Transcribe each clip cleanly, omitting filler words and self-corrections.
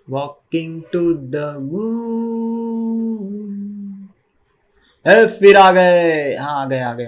Walking to the moon. फिर आ गए। हाँ, आ गए।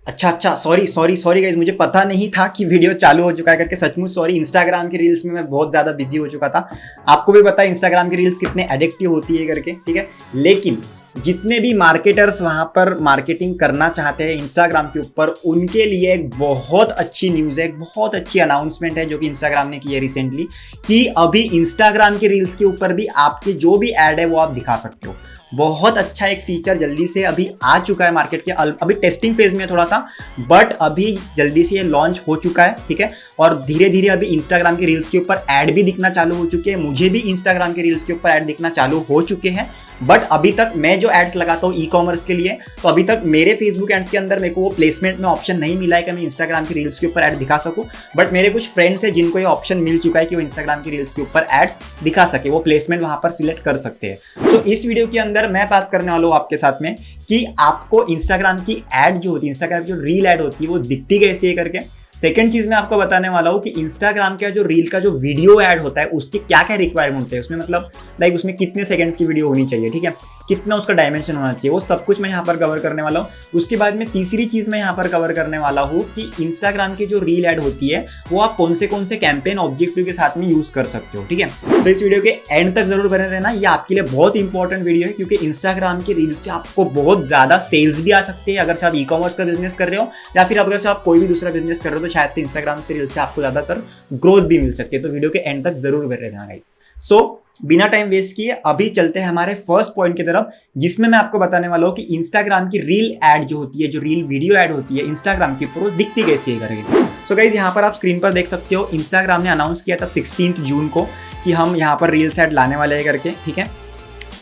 अच्छा अच्छा, सॉरी सॉरी सॉरी गाइज, मुझे पता नहीं था कि वीडियो चालू हो चुका है करके। सचमुच सॉरी। इंस्टाग्राम की रील्स में मैं बहुत ज़्यादा बिजी हो चुका था। आपको भी पता है इंस्टाग्राम की रील्स कितने एडिक्टिव होती है करके, ठीक है। लेकिन जितने भी मार्केटर्स वहां पर मार्केटिंग करना चाहते हैं इंस्टाग्राम के ऊपर, उनके लिए एक बहुत अच्छी न्यूज़ है, एक बहुत अच्छी अनाउंसमेंट है जो कि इंस्टाग्राम ने की है रिसेंटली, कि अभी इंस्टाग्राम के रील्स के ऊपर भी आपके जो भी ऐड है वो आप दिखा सकते हो। बहुत अच्छा एक फीचर जल्दी से अभी आ चुका है मार्केट के। अभी टेस्टिंग फेज में है थोड़ा सा, बट अभी जल्दी से ये लॉन्च हो चुका है, ठीक है। और धीरे धीरे अभी इंस्टाग्राम के रील्स के ऊपर ऐड भी दिखना चालू हो चुके हैं। मुझे भी इंस्टाग्राम के रील्स के ऊपर ऐड दिखना चालू हो चुके हैं, बट अभी तक मैं जो एड्स लगाता हूँ ई कॉमर्स के लिए, तो अभी तक मेरे फेसबुक एड्स के अंदर मेरे को वो प्लेसमेंट में ऑप्शन नहीं मिला है कि मैं इंस्टाग्राम की रील्स के ऊपर ऐड दिखा सकूं। बट मेरे कुछ फ्रेंड्स हैं जिनको ये ऑप्शन मिल चुका है कि वो इंस्टाग्राम की रील्स के ऊपर एड्स दिखा सके, वो प्लेसमेंट वहां पर सिलेक्ट कर सकते हैं। तो इस वीडियो के अंदर मैं बात करने वाला हूँ आपके साथ में कि आपको इंस्टाग्राम की ऐड जो होती है, इंस्टाग्राम की जो रील ऐड होती है, वो दिखती कैसी है करके। सेकंड चीज मैं आपको बताने वाला हूँ कि इंस्टाग्राम का जो रील का जो वीडियो ऐड होता है उसकी क्या क्या रिक्वायरमेंट होते हैं उसमें, मतलब लाइक उसमें कितने सेकंड्स की वीडियो होनी चाहिए, ठीक है, कितना उसका डायमेंशन होना चाहिए, वो सब कुछ मैं यहाँ पर कवर करने वाला हूँ। उसके बाद में तीसरी चीज मैं यहाँ पर कवर करने वाला हूँ कि इंस्टाग्राम की जो रील ऐड होती है वो आप कौन से कैंपेन ऑब्जेक्टिव के साथ में यूज कर सकते हो, ठीक है। तो इस वीडियो के एंड तक जरूर बने रहना, ये आपके लिए बहुत इंपॉर्टेंट वीडियो है, क्योंकि इंस्टाग्राम की रील्स से आपको बहुत ज्यादा सेल्स भी आ सकते हैं अगर से आप ई कॉमर्स का बिजनेस कर रहे हो, या फिर अगर से आप कोई भी दूसरा बिजनेस कर रहे हो तो शायद से इंस्टाग्राम से रील्स से आपको ज्यादातर ग्रोथ भी मिल सकती है। तो वीडियो के एंड तक जरूर बने रहना गाइस। सो बिना टाइम वेस्ट किए अभी चलते हैं हमारे फर्स्ट पॉइंट की तरफ, जिसमें मैं आपको बताने वाला हूं कि इंस्टाग्राम की रील ऐड जो होती है, जो रील वीडियो ऐड होती है इंस्टाग्राम के ऊपर, वो दिखती कैसी है करके। सो गाइस, यहाँ पर आप स्क्रीन पर देख सकते हो, इंस्टाग्राम ने अनाउंस किया था 16 जून को कि हम यहाँ पर रील्स ऐड लाने वाले हैं करके, ठीक है।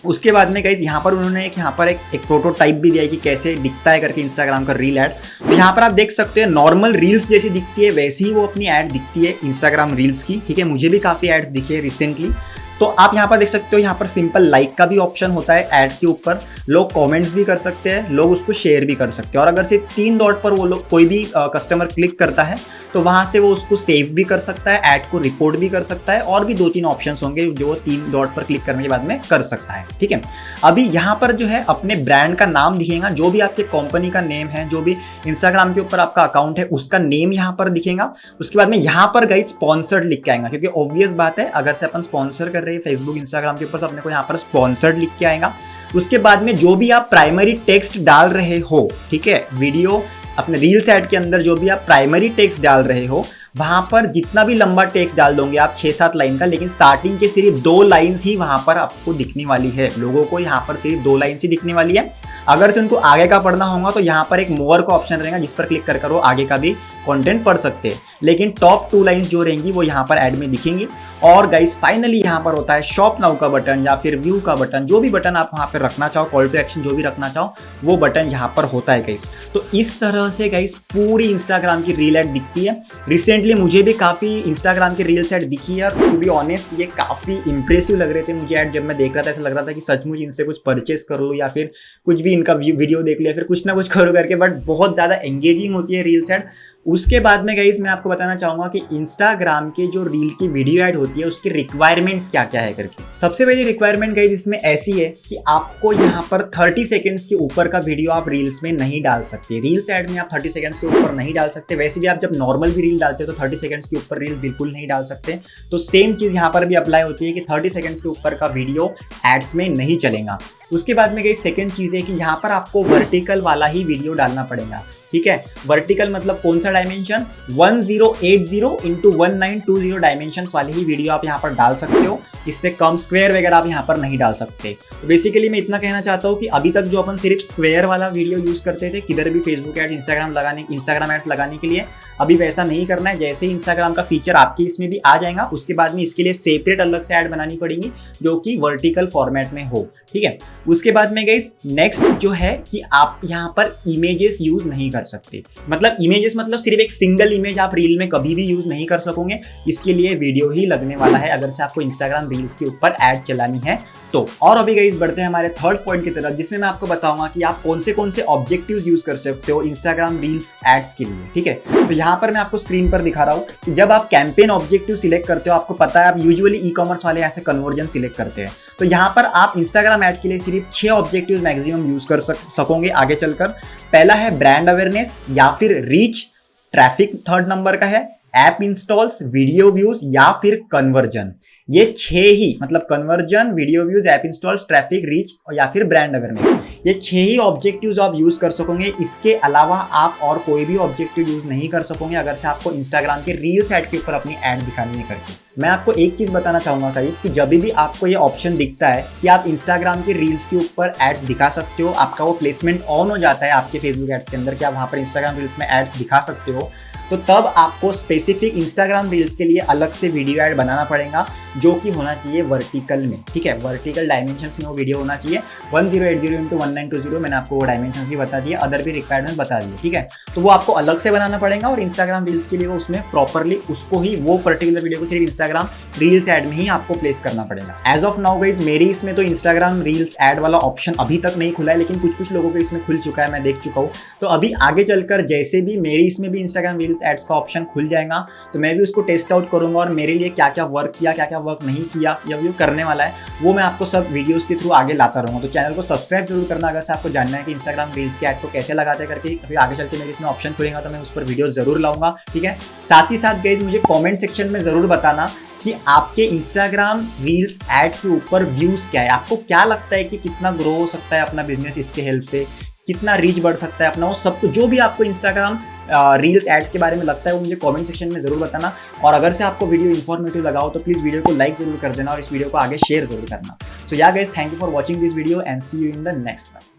उसके बाद में गाइस यहाँ पर उन्होंने एक प्रोटोटाइप भी दिया है कि कैसे दिखता है करके इंस्टाग्राम का रील ऐड। तो यहाँ पर आप देख सकते हैं नॉर्मल रील्स जैसी दिखती है वैसी ही वो अपनी ऐड दिखती है इंस्टाग्राम रील्स की, ठीक है। मुझे भी काफ़ी एड्स दिखे हैं रिसेंटली। तो आप यहाँ पर देख सकते हो, यहाँ पर सिंपल लाइक का भी ऑप्शन होता है ऐड के ऊपर, लोग कमेंट्स भी कर सकते हैं, लोग उसको शेयर भी कर सकते हैं। और अगर से 3 डॉट पर वो लोग कोई भी कस्टमर क्लिक करता है तो वहाँ से वो उसको सेव भी कर सकता है, ऐड को रिपोर्ट भी कर सकता है, और भी 2-3 ऑप्शन होंगे जो वो 3 डॉट पर क्लिक करने के बाद में कर सकता है, ठीक है। अभी यहाँ पर जो है अपने ब्रांड का नाम दिखेगा, जो भी आपके कंपनी का नेम है, जो भी इंस्टाग्राम के ऊपर आपका अकाउंट है उसका नेम यहाँ पर दिखेगा। उसके बाद में यहाँ पर गाइस स्पॉन्सर्ड लिख के आएगा, क्योंकि ऑब्वियस बात है अगर से अपन स्पॉन्सर कर रहे हैं फेसबुक इंस्टाग्राम के ऊपर तो अपने को यहाँ पर स्पॉन्सर्ड लिख के आएगा। उसके बाद में जो भी आप प्राइमरी टेक्स्ट डाल रहे हो, ठीक है, वीडियो अपने रील्स ऐड के अंदर जो भी आप प्राइमरी टेक्स्ट डाल रहे हो, वहां पर जितना भी लंबा टेक्स्ट डाल दोगे आप 6-7 लाइन का, लेकिन स्टार्टिंग के सिर्फ 2 लाइन्स ही वहां पर आपको दिखने वाली है। लोगों को यहाँ पर सिर्फ 2 लाइन्स ही दिखने वाली है। अगर से उनको आगे का पढ़ना होगा तो यहाँ पर एक मोर का ऑप्शन रहेगा जिस पर क्लिक कर वो आगे का भी कंटेंट पढ़ सकते हैं, लेकिन टॉप 2 लाइन्स जो रहेंगी वो यहाँ पर ऐड में दिखेंगी। और गाइस फाइनली यहाँ पर होता है शॉप नाउ का बटन या फिर व्यू का बटन, जो भी बटन आप वहाँ पर रखना चाहो, कॉल टू एक्शन जो भी रखना चाहो वो बटन यहाँ पर होता है गाइस। तो इस तरह से गाइस पूरी इंस्टाग्राम की रील ऐड दिखती है। रिसेंटली मुझे भी काफ़ी इंस्टाग्राम की रील्स ऐड दिखी है, और टू बी ऑनेस्ट ये काफ़ी इंप्रेसिव लग रहे थे मुझे ऐड। जब मैं देख रहा था ऐसा लग रहा था कि सचमुच इनसे कुछ परचेस कर लो या फिर कुछ भी इनका वीडियो देख लिया, फिर कुछ ना कुछ करो करके, बट बहुत ज़्यादा एंगेजिंग होती है रील्स ऐड। उसके बाद में गाइस मैं आपको बताना चाहूँगा कि इंस्टाग्राम के जो रील की वीडियो ऐड होती है उसकी रिक्वायरमेंट्स क्या क्या है करके। सबसे पहली रिक्वायरमेंट गाइस इसमें ऐसी है कि आपको यहाँ पर 30 सेकेंड्स के ऊपर का वीडियो आप रील्स में नहीं डाल सकते। रील्स ऐड में आप 30 सेकेंड्स के ऊपर नहीं डाल सकते। वैसे भी आप जब नॉर्मल भी रील डालते हो तो 30 सेकेंड्स के ऊपर रील बिल्कुल नहीं डाल सकते। तो सेम चीज़ यहाँ पर भी अप्लाई होती है कि 30 सेकेंड्स के ऊपर का वीडियो एड्स में नहीं चलेगा। उसके बाद में गई सेकंड चीज़ है कि यहाँ पर आपको वर्टिकल वाला ही वीडियो डालना पड़ेगा, ठीक है। वर्टिकल मतलब कौन सा डायमेंशन, 1080 इंटू 1920 डायमेंशन वाली ही वीडियो आप यहाँ पर डाल सकते हो। इससे कम स्क्वायर वगैरह आप यहाँ पर नहीं डाल सकते। तो बेसिकली मैं इतना कहना चाहता हूँ कि अभी तक जो अपन सिर्फ स्क्वायर वाला वीडियो यूज़ करते थे किधर भी फेसबुक एड, इंस्टाग्राम एड्स लगाने के लिए, अभी वैसा नहीं करना है। जैसे ही इंस्टाग्राम का फीचर आपके इसमें भी आ जाएगा उसके बाद में इसके लिए सेपरेट अलग से ऐड बनानी पड़ेगी जो कि वर्टिकल फॉर्मेट में हो, ठीक है। उसके बाद में गाइस नेक्स्ट जो है कि आप यहाँ पर इमेजेस यूज नहीं कर सकते। मतलब इमेजेस मतलब सिर्फ एक सिंगल इमेज आप रील में कभी भी यूज नहीं कर सकोगे। इसके लिए वीडियो ही लगने वाला है अगर से आपको इंस्टाग्राम रील्स के ऊपर ऐड चलानी है तो। और अभी गाइस बढ़ते हैं हमारे थर्ड पॉइंट की तरफ, जिसमें मैं आपको बताऊंगा कि आप कौन से ऑब्जेक्टिव्स यूज कर सकते हो इंस्टाग्राम रील्स एड्स के लिए, ठीक है। तो यहाँ पर मैं आपको स्क्रीन पर दिखा रहा हूँ कि जब आप कैंपेन ऑब्जेक्टिव सिलेक्ट करते हो, आपको पता है आप यूजुअली ई कॉमर्स वाले ऐसे कन्वर्जन सिलेक्ट करते हैं, तो यहाँ पर आप इंस्टाग्राम ऐड के लिए सिर्फ 6 ऑब्जेक्टिव मैक्सिमम यूज कर सकोगे आगे चलकर। पहला है ब्रांड अवेयरनेस या फिर रीच, ट्रैफिक थर्ड नंबर का है, ऐप इंस्टॉल्स, वीडियो व्यूज या फिर कन्वर्जन। ये 6 ही, मतलब conversion, video views, app installs, traffic, reach या फिर ब्रांड अवेयरनेस, ये 6 ही ऑब्जेक्टिव्स आप यूज कर सकोगे। इसके अलावा आप और कोई भी ऑब्जेक्टिव यूज नहीं कर सकोगे अगर से आपको इंस्टाग्राम के रील्स ऐड के ऊपर अपनी ऐड दिखानी है करके। मैं आपको एक चीज बताना चाहूंगा गाइस कि जब भी आपको ये ऑप्शन दिखता है कि आप इंस्टाग्राम के रील्स के ऊपर एड्स दिखा सकते हो, आपका वो प्लेसमेंट ऑन हो जाता है आपके फेसबुक एड्स के अंदर कि आप वहां पर इंस्टाग्राम रील्स में एड्स दिखा सकते हो, तो तब आपको स्पेसिफिक इंस्टाग्राम रील्स के लिए अलग से वीडियो ऐड बनाना पड़ेगा, जो कि होना चाहिए वर्टिकल में, ठीक है। वर्टिकल डायमेंशंस में वो वीडियो होना चाहिए 1080x1920। मैंने आपको वो डायमेंशंस भी बता दिए, अदर भी रिक्वायरमेंट बता दिए, ठीक है। तो वो आपको अलग से बनाना पड़ेगा और इंस्टाग्राम रील्स के लिए वो उसमें प्रॉपरली उसको ही, वो पर्टिकुलर वीडियो को सिर्फ इंस्टाग्राम रील्स ऐड में ही आपको प्लेस करना पड़ेगा। एज ऑफ नाउ गाइस मेरी इसमें तो इंस्टाग्राम रील्स ऐड वाला ऑप्शन अभी तक नहीं खुला है, लेकिन कुछ लोगों को इसमें खुल चुका है, मैं देख चुका हूँ। तो अभी आगे चलकर जैसे भी मेरी इसमें भी इंस्टाग्राम रील्स एड्स का ऑप्शन खुल जाएगा तो मैं भी उसको टेस्ट आउट करूंगा और मेरे लिए क्या क्या वर्क किया, क्या क्या वर्क नहीं किया या वो करने वाला है, वो मैं आपको सब वीडियोस के थ्रू आगे लाता रहूंगा। तो चैनल को सब्सक्राइब जरूर करना अगर से आपको जानना है कि इंस्टाग्राम रील्स के ऐड को कैसे लगाते हैं करके। फिर आगे चल के मेरे इसमें ऑप्शन खुलेगा तो मैं उस पर वीडियो जरूर लाऊंगा, ठीक है। साथ ही साथ गाइस मुझे कॉमेंट सेक्शन में जरूर बताना कि आपके इंस्टाग्राम रील्स ऐड के ऊपर व्यूज क्या है, आपको क्या लगता है कि कितना ग्रो हो सकता है अपना बिजनेस इसके हेल्प से, कितना रीच बढ़ सकता है अपना, वो सब कुछ जो भी आपको इंस्टाग्राम रील्स एड्स के बारे में लगता है वो मुझे कमेंट सेक्शन में जरूर बताना। और अगर से आपको वीडियो इन्फॉर्मेटिव लगा हो तो प्लीज़ वीडियो को लाइक जरूर कर देना और इस वीडियो को आगे शेयर जरूर करना। So yeah guys, thank you for watching this video and see you in the next one.